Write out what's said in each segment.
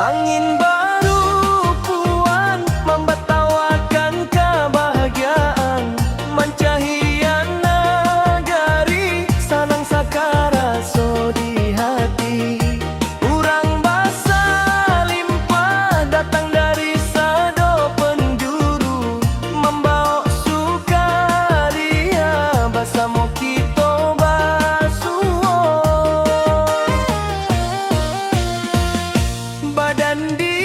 Angin baru puan membetawakan kebahagiaan, mencahian nagari sanang sakara so di hati. Urang basa limpah datang dari sado penjuru, membawa sukaria bersama kita basuo. Badan di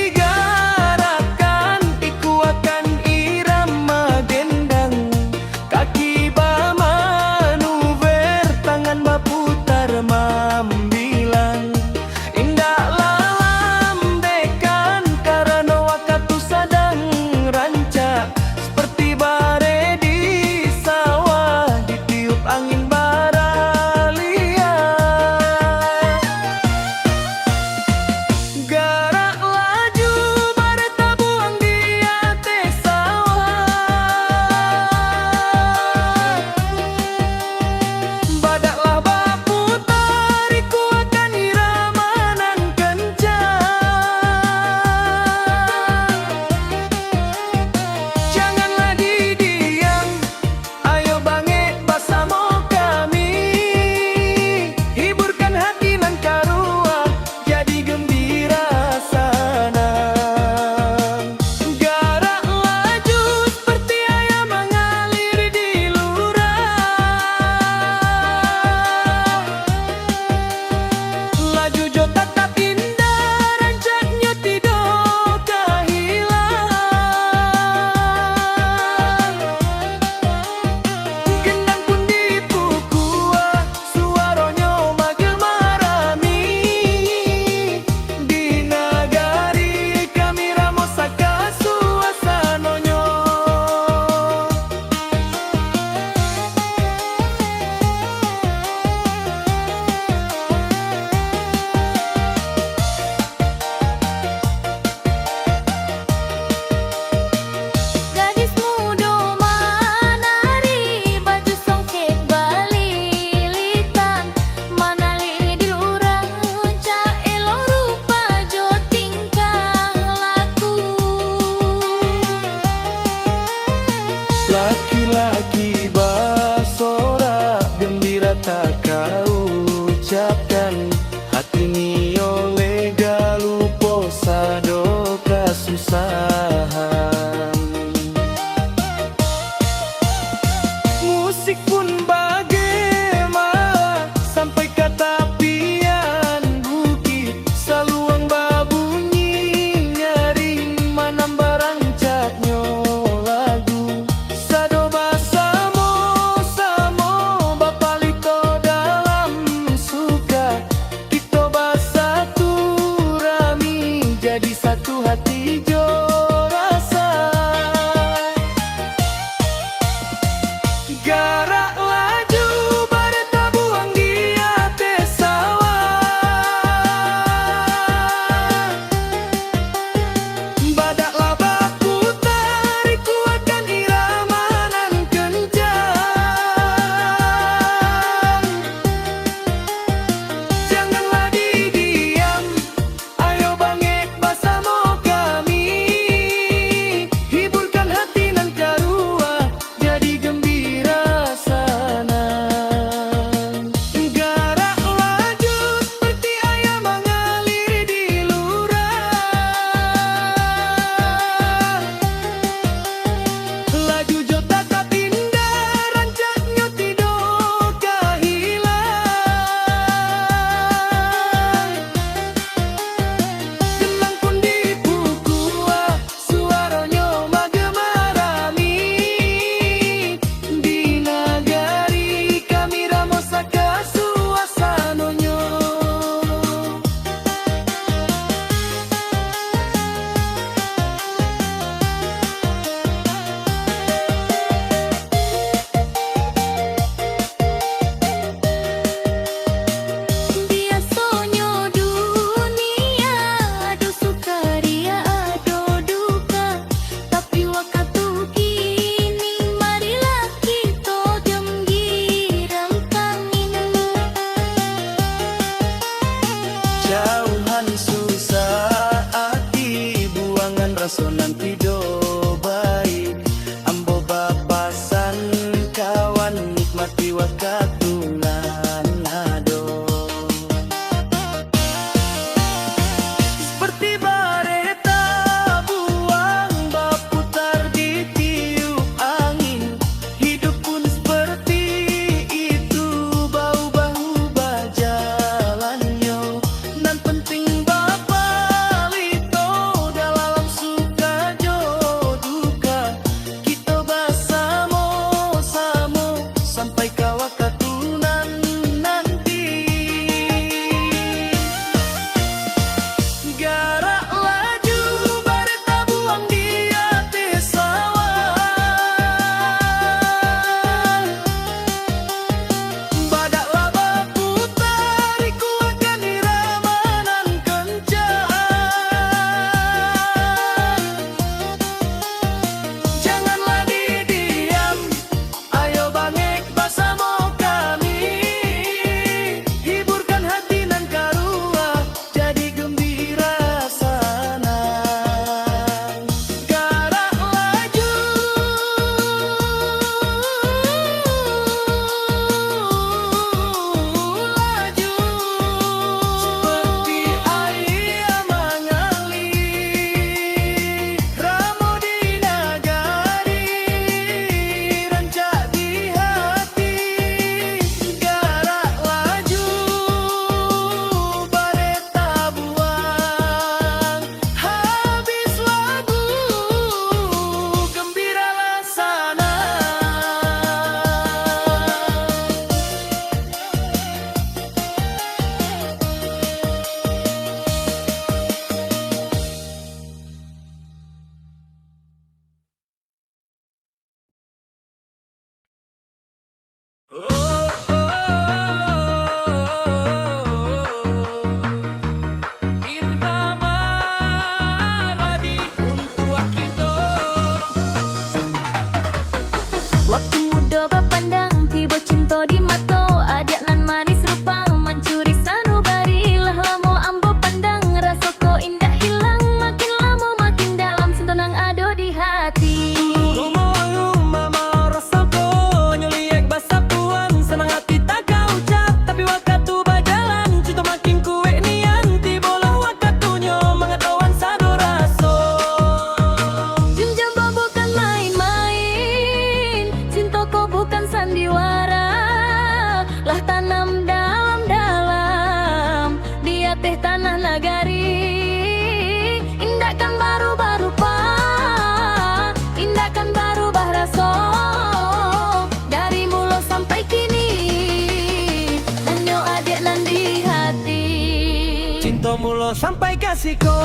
kasihku.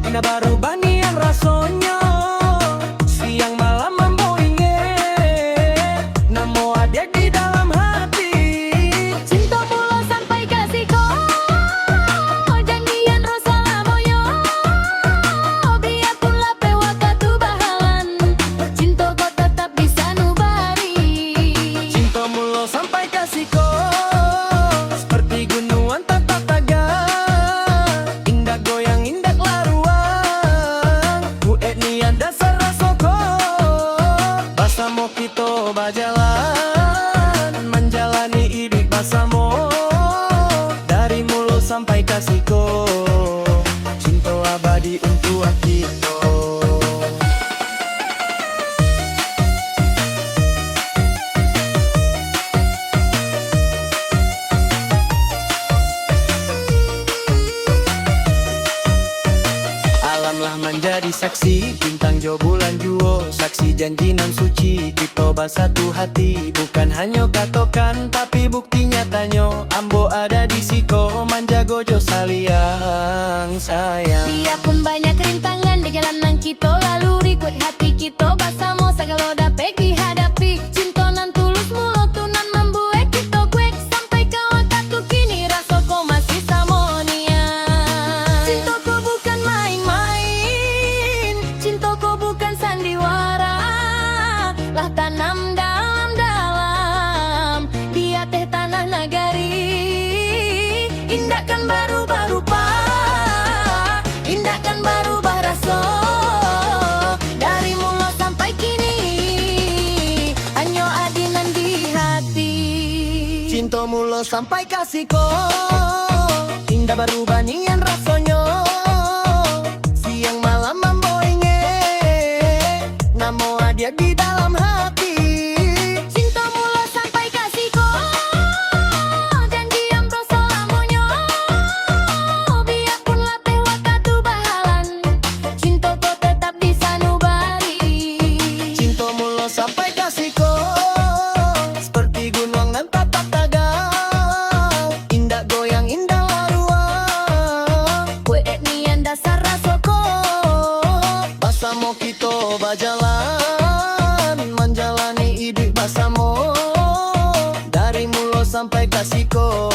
Indah baru banian rasanya, siang malam mambo inget, namo ada di dalam hati. Cinta mula sampai kasihku, janjian rasa lamoyo, biarpun lape waktu bahalan, cinta kau tetap bisa nubari. Cinta mulu sampai kasihku, seperti gunungan tanpa tagan, indah goyang indah laruan, ku etnian dasar rasoko, basamo kita bajalan, menjalani hidup basamo, dari mulut sampai kasihku, cinta abadi untuk kita. Alamlah menjadi saksi, bintang jo bulan juo, saksi janji nan suci, kita bersatu hati, bukan hanya katokan tapi bukti nyatanya, ambo ada di siko, manjago jo saliang sayang. Biarpun banyak rintangan di jalanan kita laluri, kuat hati kita bersama segala dapat dihadapi. Cinta nan tulus mulut tunan membuat kita kuat, sampai kau waktu kini rasa kau masih samonia. Cinta kau bukan main-main, cinta kau bukan sandiwara, lah tanam dalam-dalam di atas tanah nagari. Indahkan berubah rupa, indahkan berubah rasa, dari mulut sampai kini hanya adinan di hati. Cinta mulu sampai kasihku, indah berubah nian rasanya, siang malam mambo inget, namo ada di dalam hati. Cinta mulut sampai kasihku, janjian rasa lamonyo, biarpun lape waktu bahalan, cinta kau tetap bisa nubari. Cinta mulu sampai kasihku, seperti gunung nan tatap tagal, indah goyang indah laruan, Kue etnian dasar rasoko, basamo kita bajalan, menjalani hidup basamo, dari mulut sampai kasihku,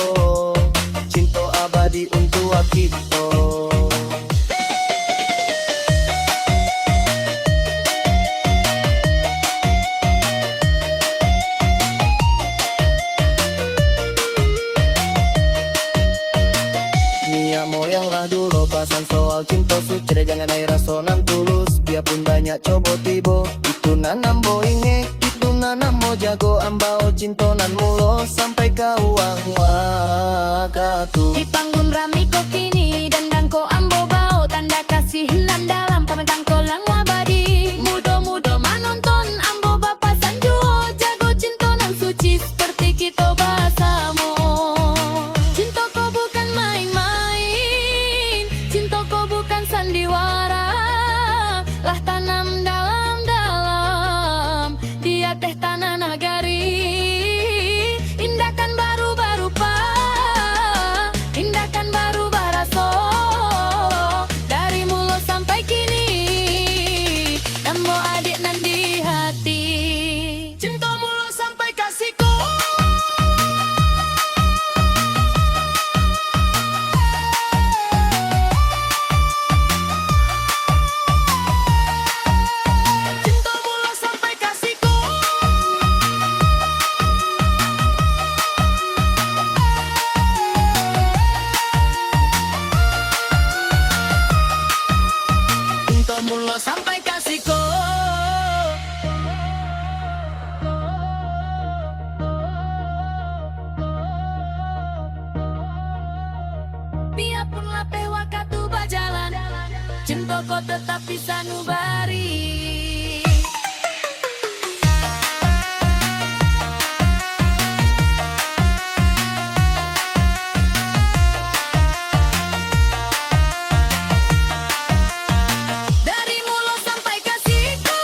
cinta abadi untuk kita. Nia moyanglah dulu pasan soal cinta suci, jangan air rasonan tulus, biarpun banyak coba tibo, itu nanam bo inge, itu nanam mo jago ambao, cinta nan mulo sampai kau wakatu. di panggung rami kau kini dan kau ambo bau, tanda kasih nan dalam pametang kolang abadi. Mudo-mudo menonton ambo bapak sanjuo, jago cinta nan suci seperti kita bersama. Cinta kau bukan main-main, cinta kau bukan sandiwara, lah tanam dalam-dalam di atas tanah nagari. Indahkan berubah rupa, indahkan berubah rasa, dari mulut sampai kini namo adik nan di hati. Cinta mulu sampai kasihku, cinta mulu sampai kasihku, cinta mulu sampai kasihku. Biarpun lape waktu berjalan, cinta kau tetap bisa nubari. Dari mulut sampai kasihku,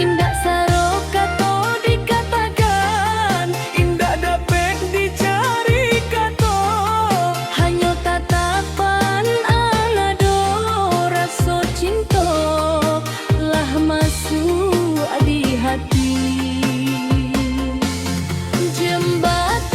Indah saro kato dikatakan, Indah dapat dicari kato. hanya tatapan alado rasa cinta lah masuk di hati. Jembatan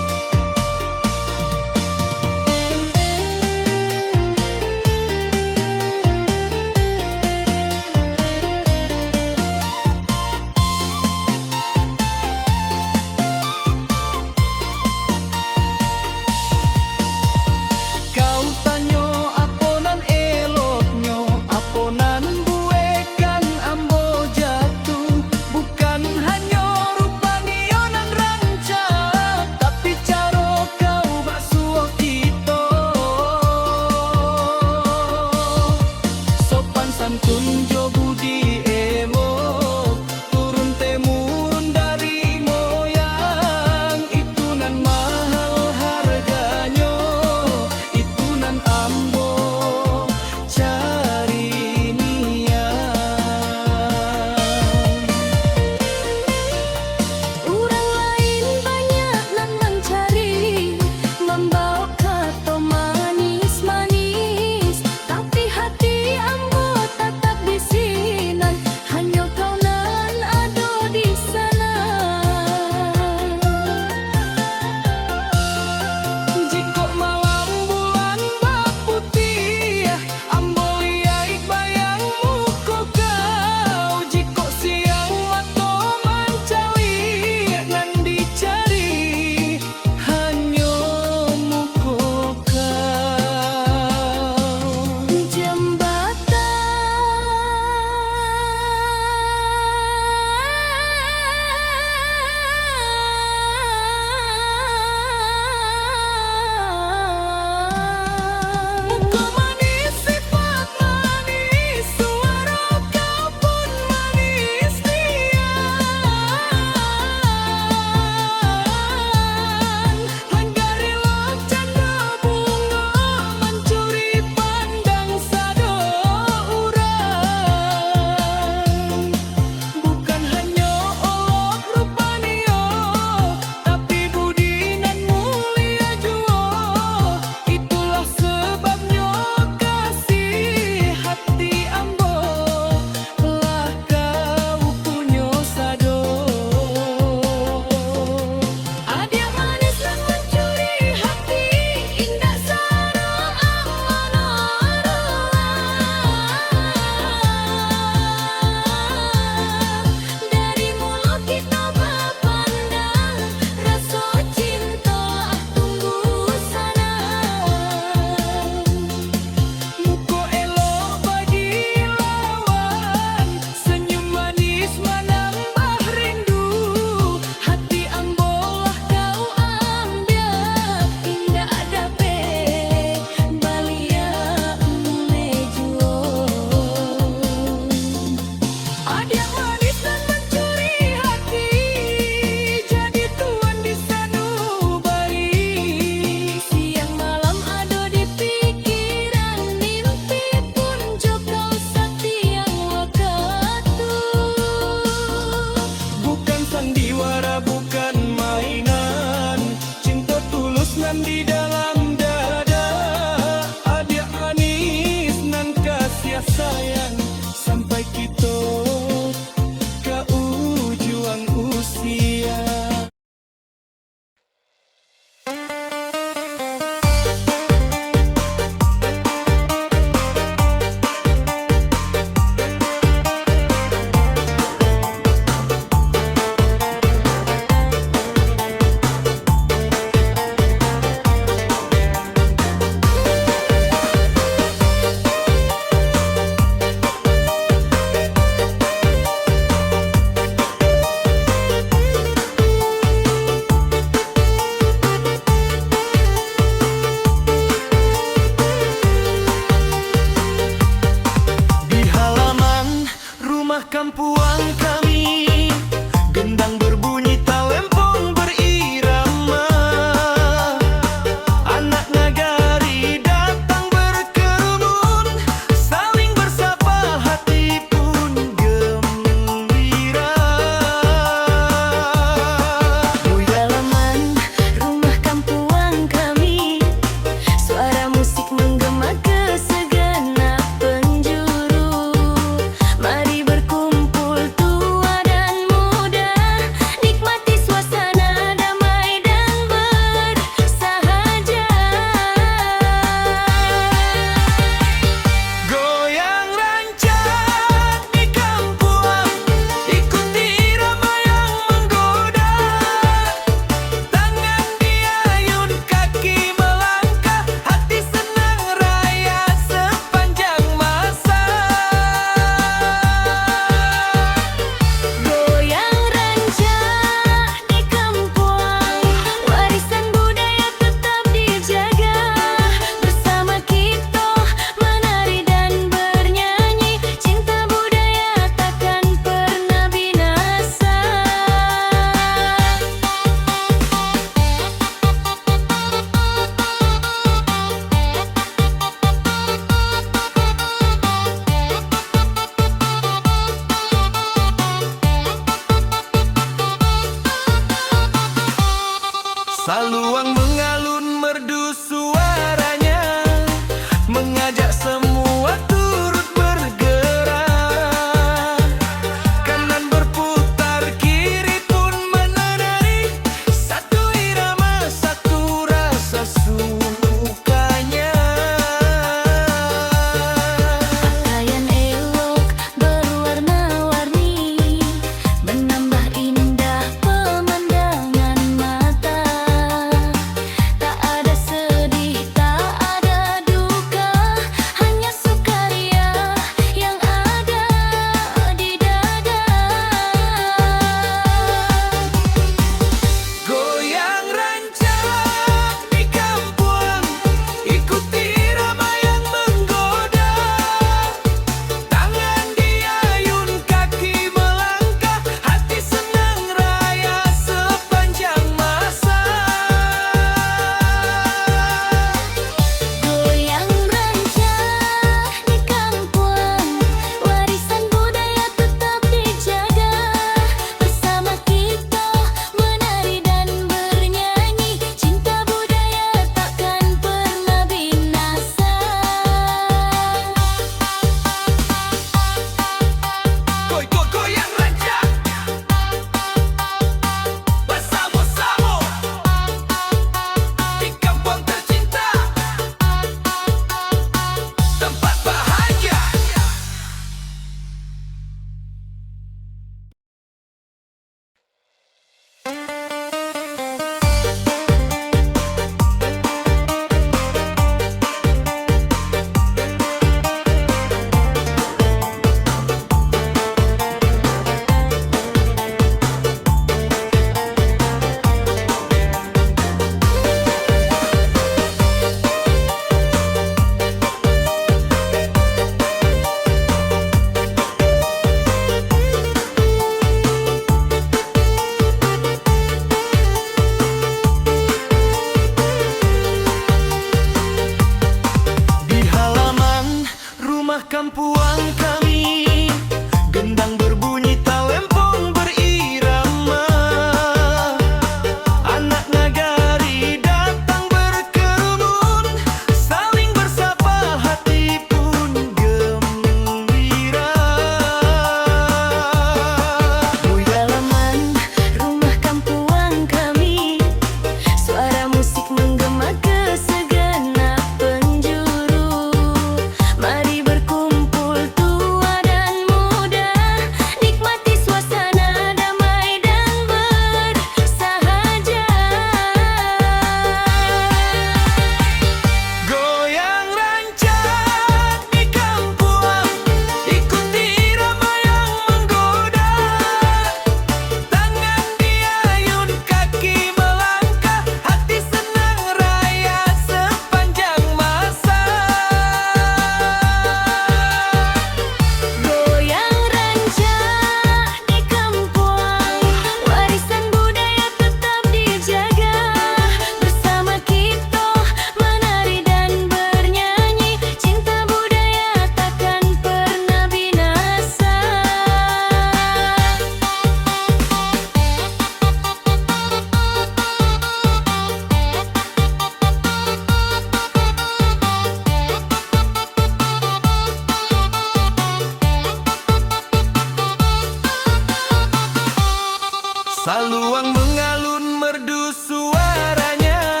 Saluang mengalun merdu suaranya,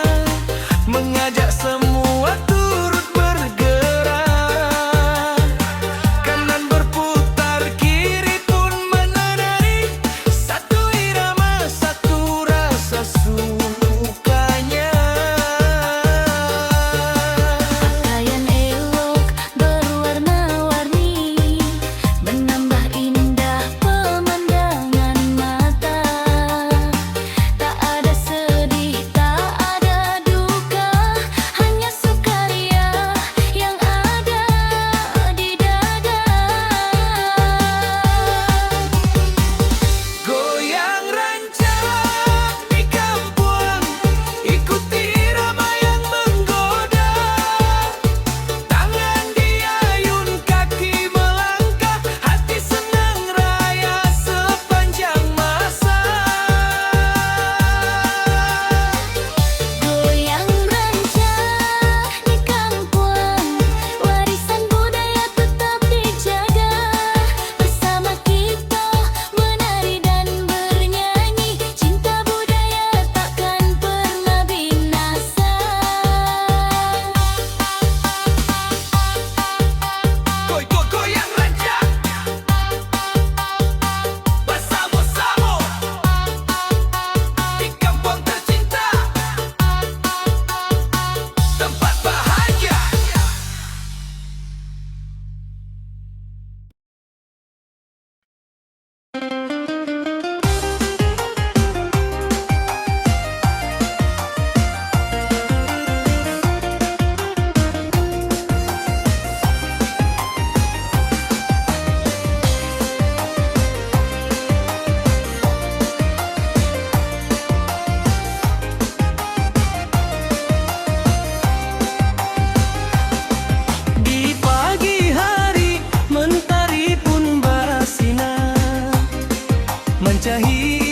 mengajak semua turut bergerak. Kanan berputar, kiri pun menari, satu irama, satu rasa sukanya. Pakaian elok berwarna-warni, menambah indah pemandangan mata. Tak ada sedih, tak ada duka, hanya sukaria yang ada di dada. Goyang rancak di kampung, ikuti irama yang menggoda. Tangan diayun, kaki melangkah, hati senang raya sepanjang masa. Goyang rancak di kampung, warisan budaya tetap dijaga. Bersama kita menari dan bernyanyi, cinta budaya takkan pernah binasa. Goyang rancak, bersama-sama di kampung tercinta, tempat bahagia. Di pagi hari, mentari pun bersinar, mencahi